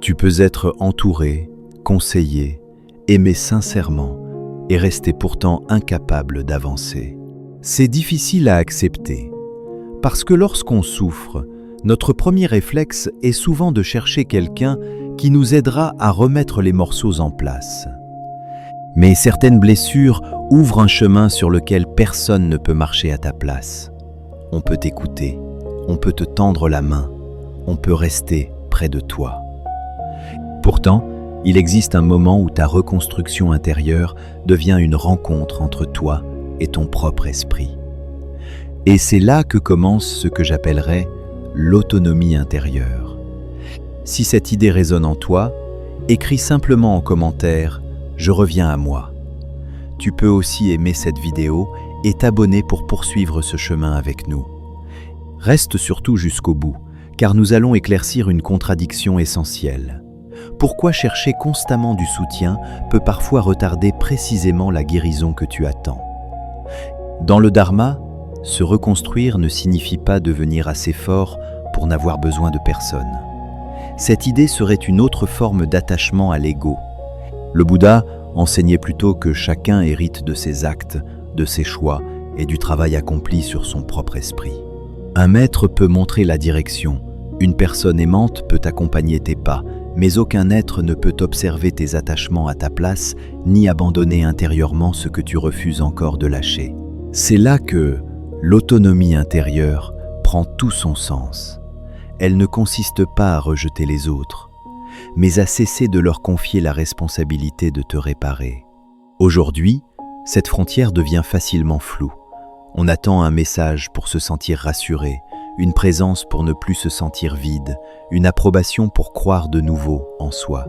Tu peux être entouré, conseillé, aimé sincèrement et rester pourtant incapable d'avancer. C'est difficile à accepter, parce que lorsqu'on souffre, notre premier réflexe est souvent de chercher quelqu'un qui nous aidera à remettre les morceaux en place. Mais certaines blessures ouvrent un chemin sur lequel personne ne peut marcher à ta place. On peut t'écouter, on peut te tendre la main, on peut rester près de toi. Pourtant, il existe un moment où ta reconstruction intérieure devient une rencontre entre toi et ton propre esprit. Et c'est là que commence ce que j'appellerais l'autonomie intérieure. Si cette idée résonne en toi, écris simplement en commentaire « Je reviens à moi ». Tu peux aussi aimer cette vidéo et t'abonner pour poursuivre ce chemin avec nous. Reste surtout jusqu'au bout, car nous allons éclaircir une contradiction essentielle. Pourquoi chercher constamment du soutien peut parfois retarder précisément la guérison que tu attends. Dans le Dharma, se reconstruire ne signifie pas devenir assez fort pour n'avoir besoin de personne. Cette idée serait une autre forme d'attachement à l'ego. Le Bouddha enseignait plutôt que chacun hérite de ses actes, de ses choix et du travail accompli sur son propre esprit. Un maître peut montrer la direction, une personne aimante peut accompagner tes pas, mais aucun être ne peut observer tes attachements à ta place, ni abandonner intérieurement ce que tu refuses encore de lâcher. C'est là que l'autonomie intérieure prend tout son sens. Elle ne consiste pas à rejeter les autres, mais à cesser de leur confier la responsabilité de te réparer. Aujourd'hui, cette frontière devient facilement floue. On attend un message pour se sentir rassuré, une présence pour ne plus se sentir vide, une approbation pour croire de nouveau en soi.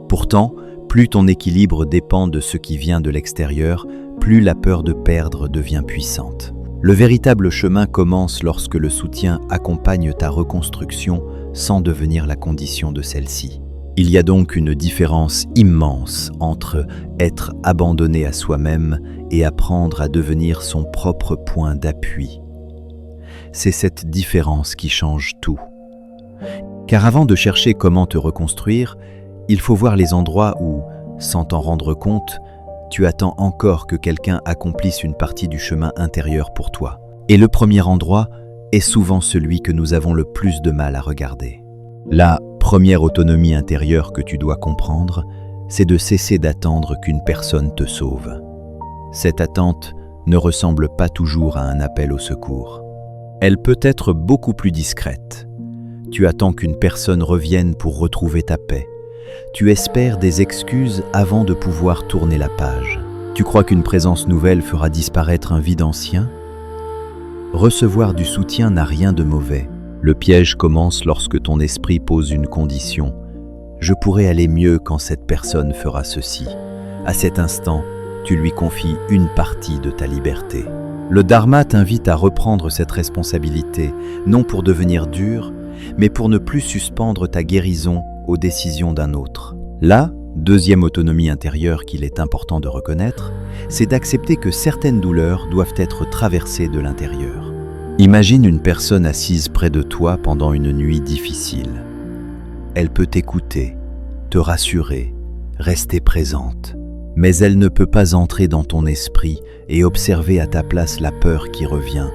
Pourtant, plus ton équilibre dépend de ce qui vient de l'extérieur, plus la peur de perdre devient puissante. Le véritable chemin commence lorsque le soutien accompagne ta reconstruction sans devenir la condition de celle-ci. Il y a donc une différence immense entre être abandonné à soi-même et apprendre à devenir son propre point d'appui. C'est cette différence qui change tout. Car avant de chercher comment te reconstruire, il faut voir les endroits où, sans t'en rendre compte, tu attends encore que quelqu'un accomplisse une partie du chemin intérieur pour toi. Et le premier endroit est souvent celui que nous avons le plus de mal à regarder. La première autonomie intérieure que tu dois comprendre, c'est de cesser d'attendre qu'une personne te sauve. Cette attente ne ressemble pas toujours à un appel au secours. Elle peut être beaucoup plus discrète. Tu attends qu'une personne revienne pour retrouver ta paix. Tu espères des excuses avant de pouvoir tourner la page. Tu crois qu'une présence nouvelle fera disparaître un vide ancien? Recevoir du soutien n'a rien de mauvais. Le piège commence lorsque ton esprit pose une condition. Je pourrais aller mieux quand cette personne fera ceci. À cet instant, tu lui confies une partie de ta liberté. Le Dharma t'invite à reprendre cette responsabilité, non pour devenir dur, mais pour ne plus suspendre ta guérison aux décisions d'un autre. La deuxième autonomie intérieure qu'il est important de reconnaître, c'est d'accepter que certaines douleurs doivent être traversées de l'intérieur. Imagine une personne assise près de toi pendant une nuit difficile. Elle peut t'écouter, te rassurer, rester présente. Mais elle ne peut pas entrer dans ton esprit et observer à ta place la peur qui revient,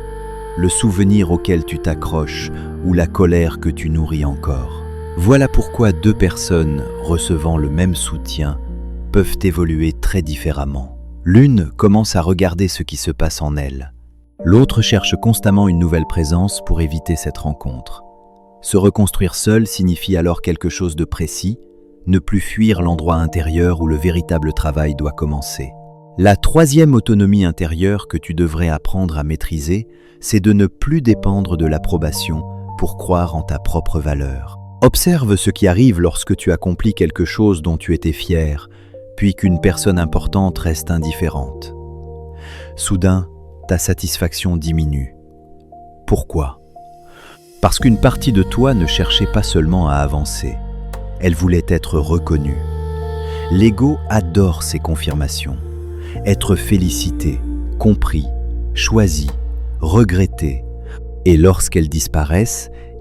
le souvenir auquel tu t'accroches ou la colère que tu nourris encore. Voilà pourquoi deux personnes recevant le même soutien peuvent évoluer très différemment. L'une commence à regarder ce qui se passe en elle. L'autre cherche constamment une nouvelle présence pour éviter cette rencontre. Se reconstruire seul signifie alors quelque chose de précis, ne plus fuir l'endroit intérieur où le véritable travail doit commencer. La troisième autonomie intérieure que tu devrais apprendre à maîtriser, c'est de ne plus dépendre de l'approbation pour croire en ta propre valeur. Observe ce qui arrive lorsque tu accomplis quelque chose dont tu étais fier, puis qu'une personne importante reste indifférente. Soudain, ta satisfaction diminue. Pourquoi? Parce qu'une partie de toi ne cherchait pas seulement à avancer, elle voulait être reconnue. L'ego adore ces confirmations. Être félicité, compris, choisi, regretté. Et lorsqu'elles disparaissent,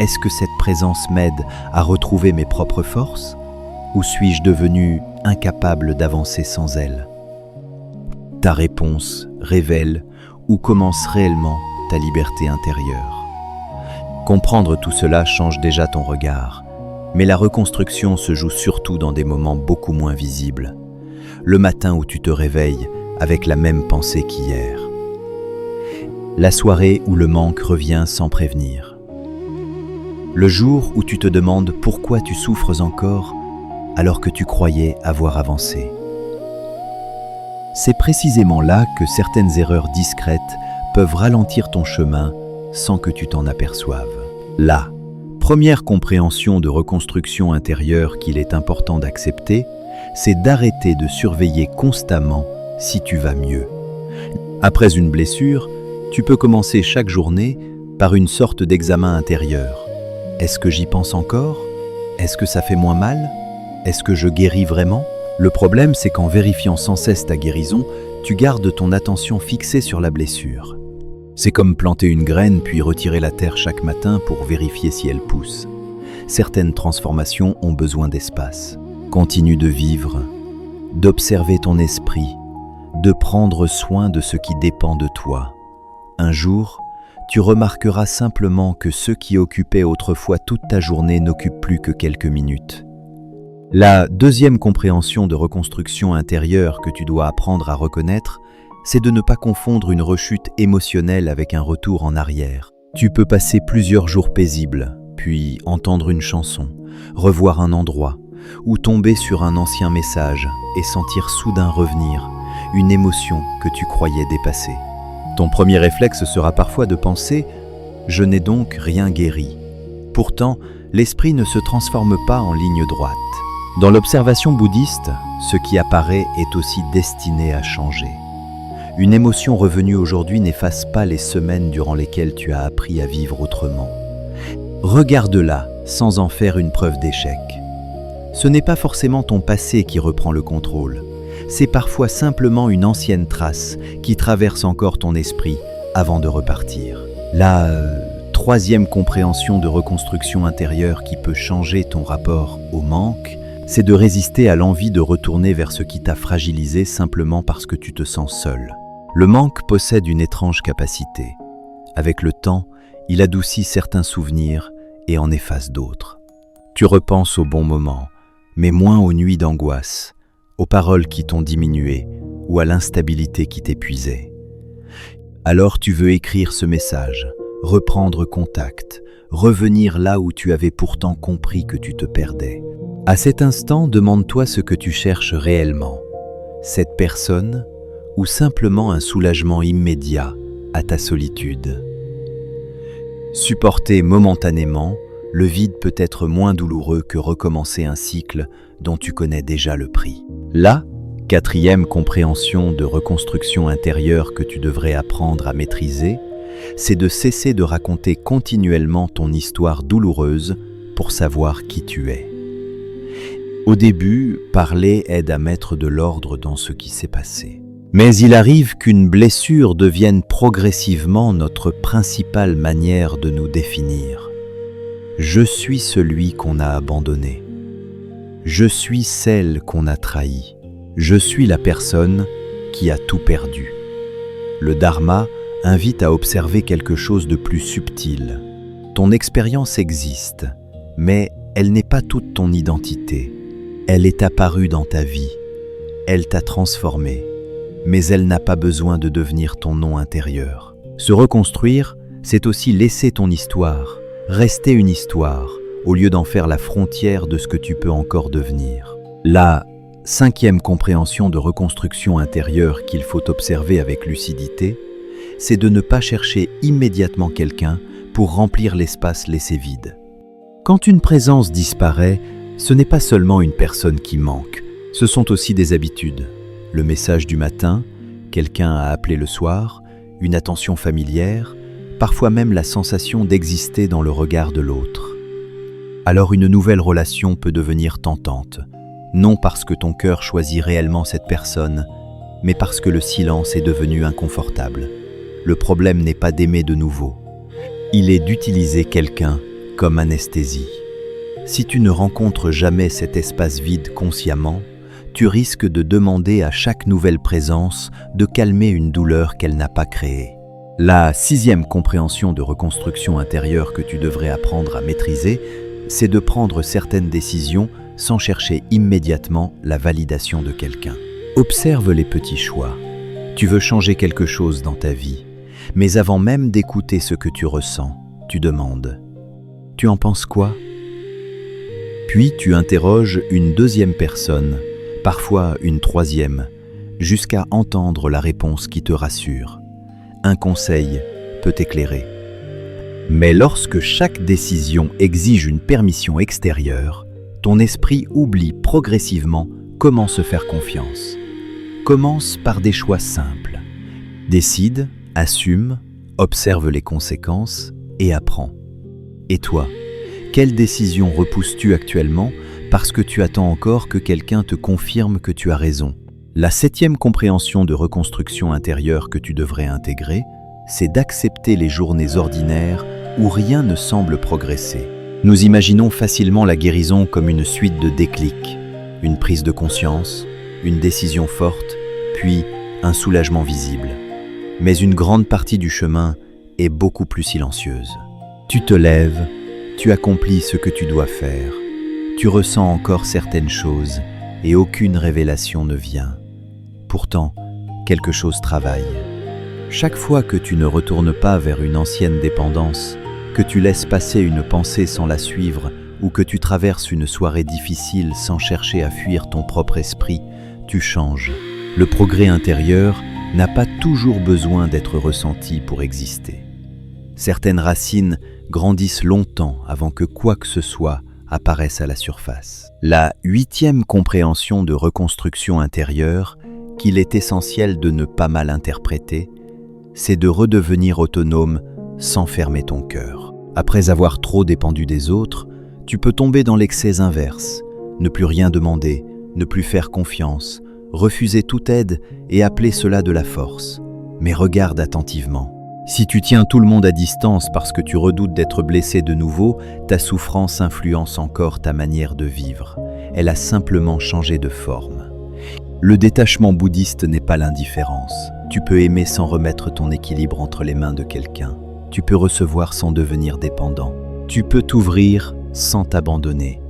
Est-ce que cette présence m'aide à retrouver mes propres forces? Ou suis-je devenu incapable d'avancer sans elle? Ta réponse révèle où commence réellement ta liberté intérieure. Comprendre tout cela change déjà ton regard, mais la reconstruction se joue surtout dans des moments beaucoup moins visibles. Le matin où tu te réveilles avec la même pensée qu'hier. La soirée où le manque revient sans prévenir. Le jour où tu te demandes pourquoi tu souffres encore alors que tu croyais avoir avancé. C'est précisément là que certaines erreurs discrètes peuvent ralentir ton chemin sans que tu t'en aperçoives. La première compréhension de reconstruction intérieure qu'il est important d'accepter, c'est d'arrêter de surveiller constamment si tu vas mieux. Après une blessure, tu peux commencer chaque journée par une sorte d'examen intérieur. Est-ce que j'y pense encore? Est-ce que ça fait moins mal? Est-ce que je guéris vraiment? Le problème, c'est qu'en vérifiant sans cesse ta guérison, tu gardes ton attention fixée sur la blessure. C'est comme planter une graine puis retirer la terre chaque matin pour vérifier si elle pousse. Certaines transformations ont besoin d'espace. Continue de vivre, d'observer ton esprit, de prendre soin de ce qui dépend de toi. Un jour, tu remarqueras simplement que ce qui occupait autrefois toute ta journée n'occupe plus que quelques minutes. La deuxième compréhension de reconstruction intérieure que tu dois apprendre à reconnaître, c'est de ne pas confondre une rechute émotionnelle avec un retour en arrière. Tu peux passer plusieurs jours paisibles, puis entendre une chanson, revoir un endroit, ou tomber sur un ancien message et sentir soudain revenir une émotion que tu croyais dépasser. Ton premier réflexe sera parfois de penser « je n'ai donc rien guéri ». Pourtant, l'esprit ne se transforme pas en ligne droite. Dans l'observation bouddhiste, ce qui apparaît est aussi destiné à changer. Une émotion revenue aujourd'hui n'efface pas les semaines durant lesquelles tu as appris à vivre autrement. Regarde-la sans en faire une preuve d'échec. Ce n'est pas forcément ton passé qui reprend le contrôle. C'est parfois simplement une ancienne trace qui traverse encore ton esprit avant de repartir. La troisième compréhension de reconstruction intérieure qui peut changer ton rapport au manque, c'est de résister à l'envie de retourner vers ce qui t'a fragilisé simplement parce que tu te sens seul. Le manque possède une étrange capacité. Avec le temps, il adoucit certains souvenirs et en efface d'autres. Tu repenses aux bons moments, mais moins aux nuits d'angoisse, aux paroles qui t'ont diminué ou à l'instabilité qui t'épuisait. Alors tu veux écrire ce message, reprendre contact, revenir là où tu avais pourtant compris que tu te perdais. À cet instant, demande-toi ce que tu cherches réellement. Cette personne ou simplement un soulagement immédiat à ta solitude. Supporter momentanément, le vide peut être moins douloureux que recommencer un cycle dont tu connais déjà le prix. La quatrième compréhension de reconstruction intérieure que tu devrais apprendre à maîtriser, c'est de cesser de raconter continuellement ton histoire douloureuse pour savoir qui tu es. Au début, parler aide à mettre de l'ordre dans ce qui s'est passé. Mais il arrive qu'une blessure devienne progressivement notre principale manière de nous définir. Je suis celui qu'on a abandonné. Je suis celle qu'on a trahie. Je suis la personne qui a tout perdu. Le Dharma invite à observer quelque chose de plus subtil. Ton expérience existe, mais elle n'est pas toute ton identité. Elle est apparue dans ta vie. Elle t'a transformé, mais elle n'a pas besoin de devenir ton nom intérieur. Se reconstruire, c'est aussi laisser ton histoire, rester une histoire, au lieu d'en faire la frontière de ce que tu peux encore devenir. La cinquième compréhension de reconstruction intérieure qu'il faut observer avec lucidité, c'est de ne pas chercher immédiatement quelqu'un pour remplir l'espace laissé vide. Quand une présence disparaît, ce n'est pas seulement une personne qui manque, ce sont aussi des habitudes. Le message du matin, quelqu'un à appeler le soir, une attention familière, parfois même la sensation d'exister dans le regard de l'autre. Alors une nouvelle relation peut devenir tentante, non parce que ton cœur choisit réellement cette personne, mais parce que le silence est devenu inconfortable. Le problème n'est pas d'aimer de nouveau, il est d'utiliser quelqu'un comme anesthésie. Si tu ne rencontres jamais cet espace vide consciemment, tu risques de demander à chaque nouvelle présence de calmer une douleur qu'elle n'a pas créée. La 6e compréhension de reconstruction intérieure que tu devrais apprendre à maîtriser, c'est de prendre certaines décisions sans chercher immédiatement la validation de quelqu'un. Observe les petits choix. Tu veux changer quelque chose dans ta vie, mais avant même d'écouter ce que tu ressens, tu demandes « Tu en penses quoi ?» Puis tu interroges une 2e personne, parfois une 3e, jusqu'à entendre la réponse qui te rassure. Un conseil peut t'éclairer. Mais lorsque chaque décision exige une permission extérieure, ton esprit oublie progressivement comment se faire confiance. Commence par des choix simples. Décide, assume, observe les conséquences et apprends. Et toi, quelle décision repousses-tu actuellement parce que tu attends encore que quelqu'un te confirme que tu as raison? La 7e compréhension de reconstruction intérieure que tu devrais intégrer, c'est d'accepter les journées ordinaires où rien ne semble progresser. Nous imaginons facilement la guérison comme une suite de déclics, une prise de conscience, une décision forte, puis un soulagement visible. Mais une grande partie du chemin est beaucoup plus silencieuse. Tu te lèves, tu accomplis ce que tu dois faire, tu ressens encore certaines choses et aucune révélation ne vient. Pourtant, quelque chose travaille. Chaque fois que tu ne retournes pas vers une ancienne dépendance, que tu laisses passer une pensée sans la suivre ou que tu traverses une soirée difficile sans chercher à fuir ton propre esprit, tu changes. Le progrès intérieur n'a pas toujours besoin d'être ressenti pour exister. Certaines racines grandissent longtemps avant que quoi que ce soit apparaisse à la surface. La 8e compréhension de reconstruction intérieure, qu'il est essentiel de ne pas mal interpréter, c'est de redevenir autonome sans fermer ton cœur. Après avoir trop dépendu des autres, tu peux tomber dans l'excès inverse, ne plus rien demander, ne plus faire confiance, refuser toute aide et appeler cela de la force. Mais regarde attentivement. Si tu tiens tout le monde à distance parce que tu redoutes d'être blessé de nouveau, ta souffrance influence encore ta manière de vivre. Elle a simplement changé de forme. Le détachement bouddhiste n'est pas l'indifférence. Tu peux aimer sans remettre ton équilibre entre les mains de quelqu'un. Tu peux recevoir sans devenir dépendant. Tu peux t'ouvrir sans t'abandonner.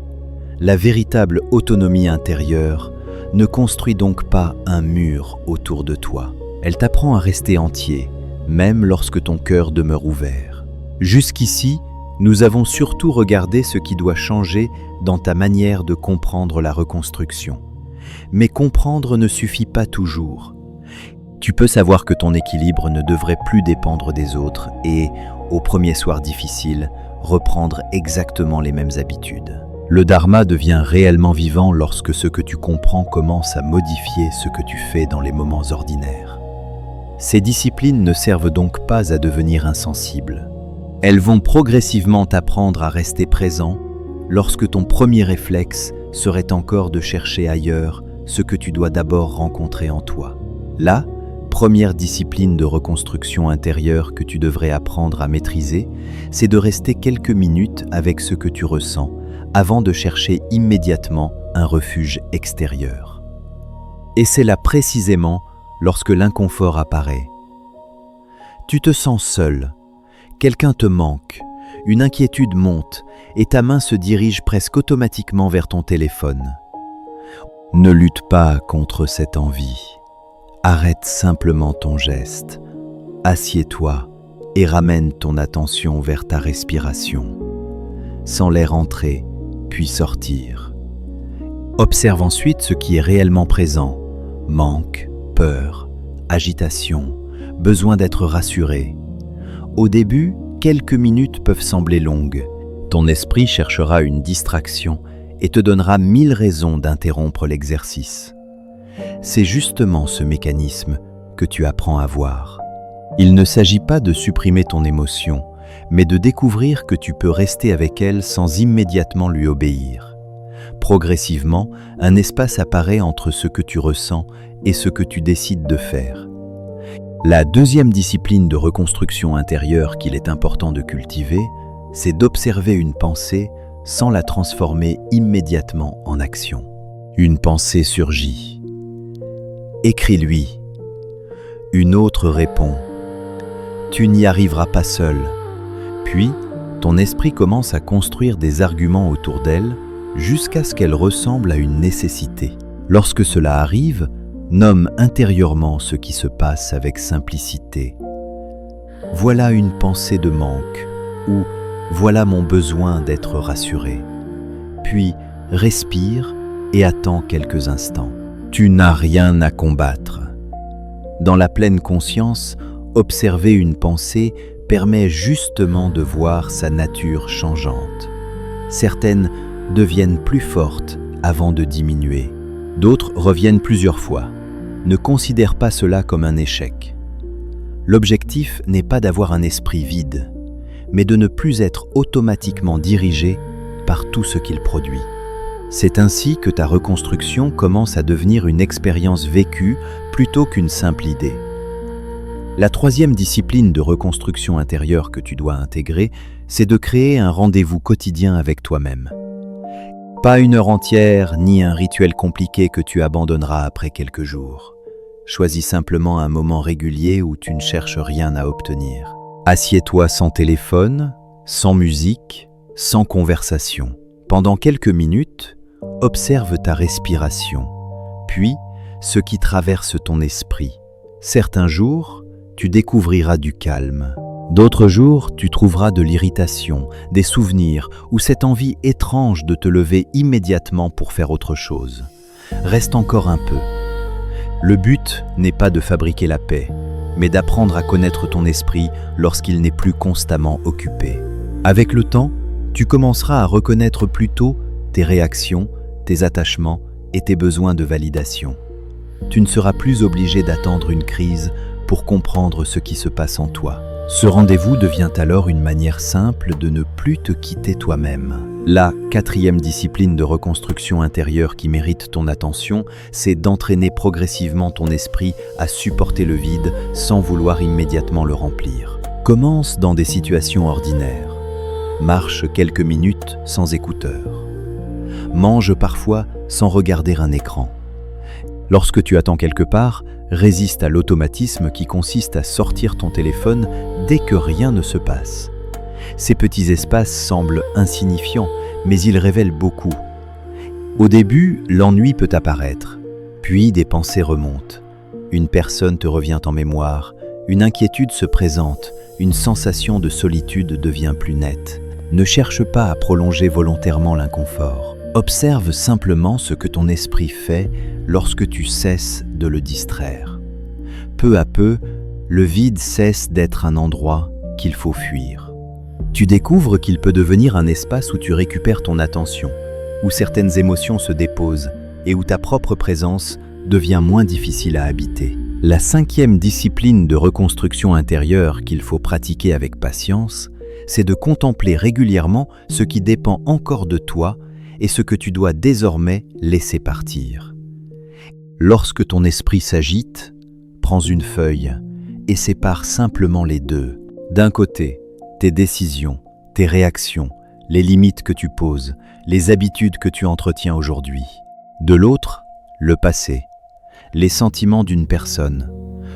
La véritable autonomie intérieure ne construit donc pas un mur autour de toi. Elle t'apprend à rester entier, même lorsque ton cœur demeure ouvert. Jusqu'ici, nous avons surtout regardé ce qui doit changer dans ta manière de comprendre la reconstruction. Mais comprendre ne suffit pas toujours. Tu peux savoir que ton équilibre ne devrait plus dépendre des autres et, au premier soir difficile, reprendre exactement les mêmes habitudes. Le dharma devient réellement vivant lorsque ce que tu comprends commence à modifier ce que tu fais dans les moments ordinaires. Ces disciplines ne servent donc pas à devenir insensible. Elles vont progressivement t'apprendre à rester présent lorsque ton premier réflexe serait encore de chercher ailleurs ce que tu dois d'abord rencontrer en toi. La première discipline de reconstruction intérieure que tu devrais apprendre à maîtriser, c'est de rester quelques minutes avec ce que tu ressens avant de chercher immédiatement un refuge extérieur. Et c'est là précisément lorsque l'inconfort apparaît. Tu te sens seul, quelqu'un te manque, une inquiétude monte et ta main se dirige presque automatiquement vers ton téléphone. Ne lutte pas contre cette envie. Arrête simplement ton geste. Assieds-toi et ramène ton attention vers ta respiration. Sens l'air entrer, puis sortir. Observe ensuite ce qui est réellement présent. Manque, peur, agitation, besoin d'être rassuré. Au début, quelques minutes peuvent sembler longues. Ton esprit cherchera une distraction et te donnera 1000 raisons d'interrompre l'exercice. C'est justement ce mécanisme que tu apprends à voir. Il ne s'agit pas de supprimer ton émotion, mais de découvrir que tu peux rester avec elle sans immédiatement lui obéir. Progressivement, un espace apparaît entre ce que tu ressens et ce que tu décides de faire. La deuxième discipline de reconstruction intérieure qu'il est important de cultiver, c'est d'observer une pensée sans la transformer immédiatement en action. Une pensée surgit. Écris-lui. Une autre répond. Tu n'y arriveras pas seul. Puis, ton esprit commence à construire des arguments autour d'elle jusqu'à ce qu'elle ressemble à une nécessité. Lorsque cela arrive, nomme intérieurement ce qui se passe avec simplicité. Voilà une pensée de manque ou voilà mon besoin d'être rassuré. Puis, respire et attends quelques instants. Tu n'as rien à combattre. Dans la pleine conscience, observer une pensée permet justement de voir sa nature changeante. Certaines deviennent plus fortes avant de diminuer. D'autres reviennent plusieurs fois. Ne considère pas cela comme un échec. L'objectif n'est pas d'avoir un esprit vide, mais de ne plus être automatiquement dirigé par tout ce qu'il produit. C'est ainsi que ta reconstruction commence à devenir une expérience vécue plutôt qu'une simple idée. La troisième discipline de reconstruction intérieure que tu dois intégrer, c'est de créer un rendez-vous quotidien avec toi-même. Pas une heure entière, ni un rituel compliqué que tu abandonneras après quelques jours. Choisis simplement un moment régulier où tu ne cherches rien à obtenir. Assieds-toi sans téléphone, sans musique, sans conversation. Pendant quelques minutes, observe ta respiration, puis ce qui traverse ton esprit. Certains jours, tu découvriras du calme. D'autres jours, tu trouveras de l'irritation, des souvenirs ou cette envie étrange de te lever immédiatement pour faire autre chose. Reste encore un peu. Le but n'est pas de fabriquer la paix, mais d'apprendre à connaître ton esprit lorsqu'il n'est plus constamment occupé. Avec le temps, tu commenceras à reconnaître plus tôt tes réactions, tes attachements et tes besoins de validation. Tu ne seras plus obligé d'attendre une crise pour comprendre ce qui se passe en toi. Ce rendez-vous devient alors une manière simple de ne plus te quitter toi-même. La quatrième discipline de reconstruction intérieure qui mérite ton attention, c'est d'entraîner progressivement ton esprit à supporter le vide sans vouloir immédiatement le remplir. Commence dans des situations ordinaires. Marche quelques minutes sans écouteurs. Mange parfois sans regarder un écran. Lorsque tu attends quelque part, résiste à l'automatisme qui consiste à sortir ton téléphone dès que rien ne se passe. Ces petits espaces semblent insignifiants, mais ils révèlent beaucoup. Au début, l'ennui peut apparaître, puis des pensées remontent. Une personne te revient en mémoire, une inquiétude se présente, une sensation de solitude devient plus nette. Ne cherche pas à prolonger volontairement l'inconfort. Observe simplement ce que ton esprit fait lorsque tu cesses de le distraire. Peu à peu, le vide cesse d'être un endroit qu'il faut fuir. Tu découvres qu'il peut devenir un espace où tu récupères ton attention, où certaines émotions se déposent et où ta propre présence devient moins difficile à habiter. La cinquième discipline de reconstruction intérieure qu'il faut pratiquer avec patience, c'est de contempler régulièrement ce qui dépend encore de toi et ce que tu dois désormais laisser partir. Lorsque ton esprit s'agite, prends une feuille et sépare simplement les deux. D'un côté, tes décisions, tes réactions, les limites que tu poses, les habitudes que tu entretiens aujourd'hui. De l'autre, le passé, les sentiments d'une personne,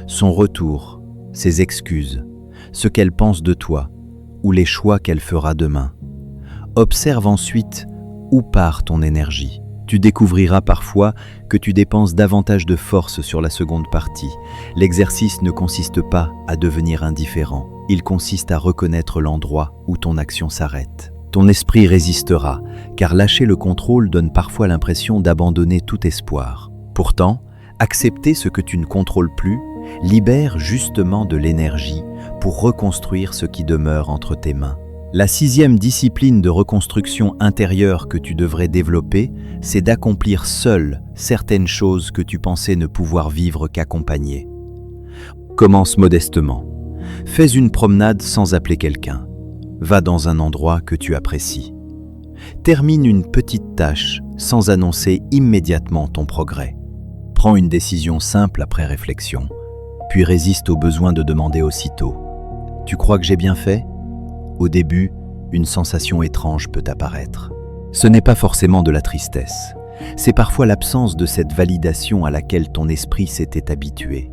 son retour, ses excuses, ce qu'elle pense de toi ou les choix qu'elle fera demain. Observe ensuite où part ton énergie. Tu découvriras parfois que tu dépenses davantage de force sur la seconde partie. L'exercice ne consiste pas à devenir indifférent. Il consiste à reconnaître l'endroit où ton action s'arrête. Ton esprit résistera, car lâcher le contrôle donne parfois l'impression d'abandonner tout espoir. Pourtant, accepter ce que tu ne contrôles plus libère justement de l'énergie pour reconstruire ce qui demeure entre tes mains. La sixième discipline de reconstruction intérieure que tu devrais développer, c'est d'accomplir seul certaines choses que tu pensais ne pouvoir vivre qu'accompagné. Commence modestement. Fais une promenade sans appeler quelqu'un. Va dans un endroit que tu apprécies. Termine une petite tâche sans annoncer immédiatement ton progrès. Prends une décision simple après réflexion, puis résiste au besoin de demander aussitôt. Tu crois que j'ai bien fait ? Au début, une sensation étrange peut apparaître. Ce n'est pas forcément de la tristesse, c'est parfois l'absence de cette validation à laquelle ton esprit s'était habitué.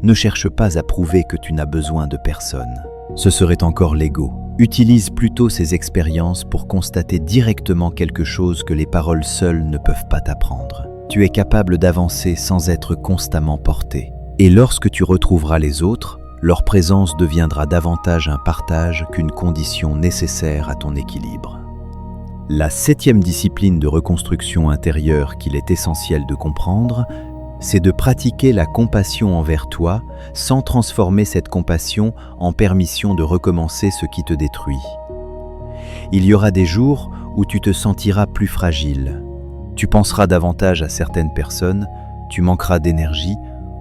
Ne cherche pas à prouver que tu n'as besoin de personne. Ce serait encore l'ego. Utilise plutôt ces expériences pour constater directement quelque chose que les paroles seules ne peuvent pas t'apprendre. Tu es capable d'avancer sans être constamment porté. Et lorsque tu retrouveras les autres, leur présence deviendra davantage un partage qu'une condition nécessaire à ton équilibre. La 7e discipline de reconstruction intérieure qu'il est essentiel de comprendre, c'est de pratiquer la compassion envers toi sans transformer cette compassion en permission de recommencer ce qui te détruit. Il y aura des jours où tu te sentiras plus fragile. Tu penseras davantage à certaines personnes, tu manqueras d'énergie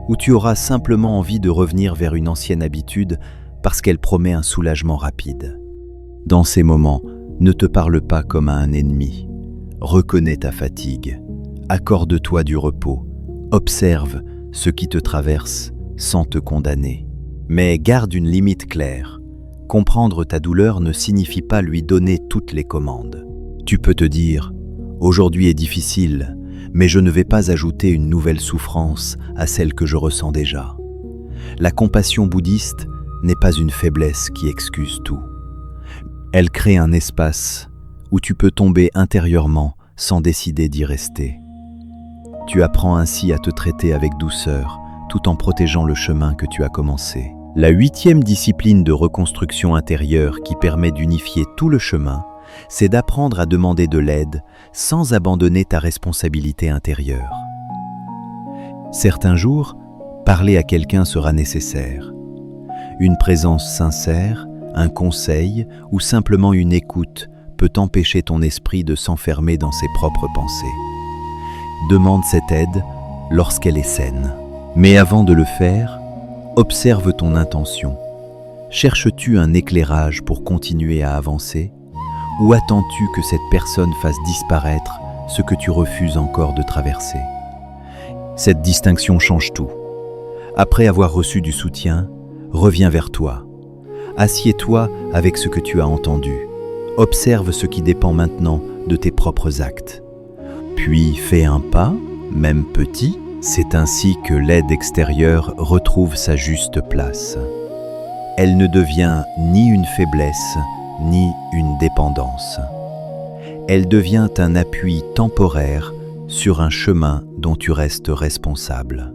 ou tu auras simplement envie de revenir vers une ancienne habitude parce qu'elle promet un soulagement rapide. Dans ces moments, ne te parle pas comme à un ennemi. Reconnais ta fatigue. Accorde-toi du repos. Observe ce qui te traverse sans te condamner. Mais garde une limite claire. Comprendre ta douleur ne signifie pas lui donner toutes les commandes. Tu peux te dire « Aujourd'hui est difficile, mais je ne vais pas ajouter une nouvelle souffrance à celle que je ressens déjà. » La compassion bouddhiste n'est pas une faiblesse qui excuse tout. Elle crée un espace où tu peux tomber intérieurement sans décider d'y rester. Tu apprends ainsi à te traiter avec douceur, tout en protégeant le chemin que tu as commencé. La 8e discipline de reconstruction intérieure qui permet d'unifier tout le chemin, c'est d'apprendre à demander de l'aide sans abandonner ta responsabilité intérieure. Certains jours, parler à quelqu'un sera nécessaire. Une présence sincère, un conseil ou simplement une écoute peut empêcher ton esprit de s'enfermer dans ses propres pensées. Demande cette aide lorsqu'elle est saine. Mais avant de le faire, observe ton intention. Cherches-tu un éclairage pour continuer à avancer? Ou attends-tu que cette personne fasse disparaître ce que tu refuses encore de traverser? Cette distinction change tout. Après avoir reçu du soutien, reviens vers toi. Assieds-toi avec ce que tu as entendu. Observe ce qui dépend maintenant de tes propres actes. Puis fais un pas, même petit. C'est ainsi que l'aide extérieure retrouve sa juste place. Elle ne devient ni une faiblesse, ni une dépendance. Elle devient un appui temporaire sur un chemin dont tu restes responsable.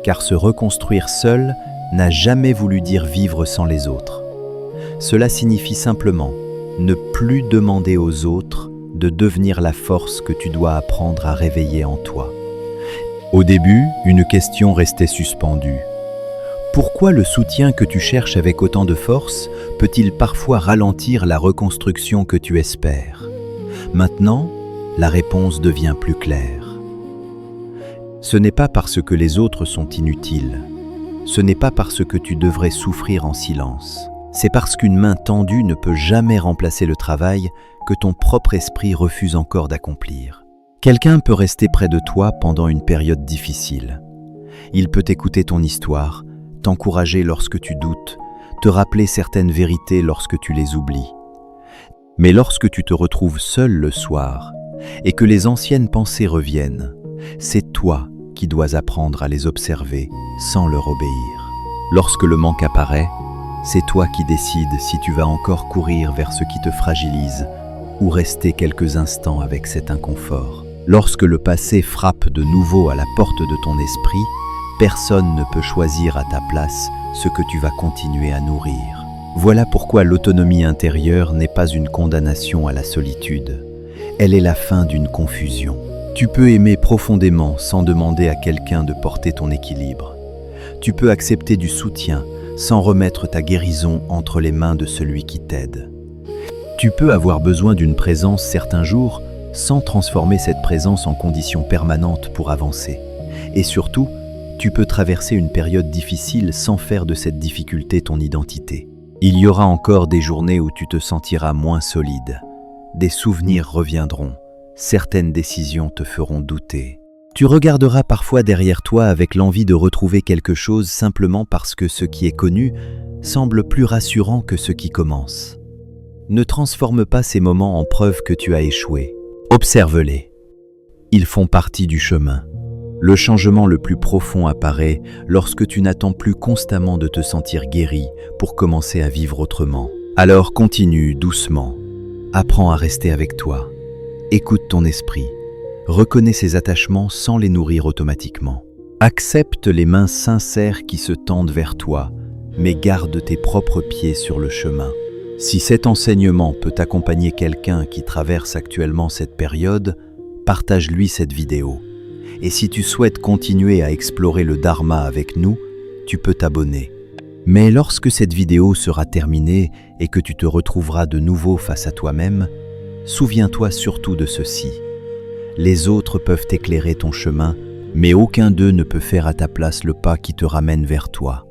Car se reconstruire seul n'a jamais voulu dire vivre sans les autres. Cela signifie simplement ne plus demander aux autres de devenir la force que tu dois apprendre à réveiller en toi. Au début, une question restait suspendue. Pourquoi le soutien que tu cherches avec autant de force peut-il parfois ralentir la reconstruction que tu espères? Maintenant, la réponse devient plus claire. Ce n'est pas parce que les autres sont inutiles. Ce n'est pas parce que tu devrais souffrir en silence. C'est parce qu'une main tendue ne peut jamais remplacer le travail que ton propre esprit refuse encore d'accomplir. Quelqu'un peut rester près de toi pendant une période difficile. Il peut écouter ton histoire, t'encourager lorsque tu doutes, te rappeler certaines vérités lorsque tu les oublies. Mais lorsque tu te retrouves seul le soir et que les anciennes pensées reviennent, c'est toi qui dois apprendre à les observer sans leur obéir. Lorsque le manque apparaît, c'est toi qui décides si tu vas encore courir vers ce qui te fragilise ou rester quelques instants avec cet inconfort. Lorsque le passé frappe de nouveau à la porte de ton esprit, personne ne peut choisir à ta place ce que tu vas continuer à nourrir. Voilà pourquoi l'autonomie intérieure n'est pas une condamnation à la solitude. Elle est la fin d'une confusion. Tu peux aimer profondément sans demander à quelqu'un de porter ton équilibre. Tu peux accepter du soutien sans remettre ta guérison entre les mains de celui qui t'aide. Tu peux avoir besoin d'une présence certains jours sans transformer cette présence en condition permanente pour avancer. Et surtout, tu peux traverser une période difficile sans faire de cette difficulté ton identité. Il y aura encore des journées où tu te sentiras moins solide. Des souvenirs reviendront. Certaines décisions te feront douter. Tu regarderas parfois derrière toi avec l'envie de retrouver quelque chose simplement parce que ce qui est connu semble plus rassurant que ce qui commence. Ne transforme pas ces moments en preuve que tu as échoué. Observe-les. Ils font partie du chemin. Le changement le plus profond apparaît lorsque tu n'attends plus constamment de te sentir guéri pour commencer à vivre autrement. Alors continue doucement. Apprends à rester avec toi. Écoute ton esprit. Reconnais ses attachements sans les nourrir automatiquement. Accepte les mains sincères qui se tendent vers toi, mais garde tes propres pieds sur le chemin. Si cet enseignement peut accompagner quelqu'un qui traverse actuellement cette période, partage-lui cette vidéo. Et si tu souhaites continuer à explorer le Dharma avec nous, tu peux t'abonner. Mais lorsque cette vidéo sera terminée et que tu te retrouveras de nouveau face à toi-même, souviens-toi surtout de ceci. Les autres peuvent éclairer ton chemin, mais aucun d'eux ne peut faire à ta place le pas qui te ramène vers toi.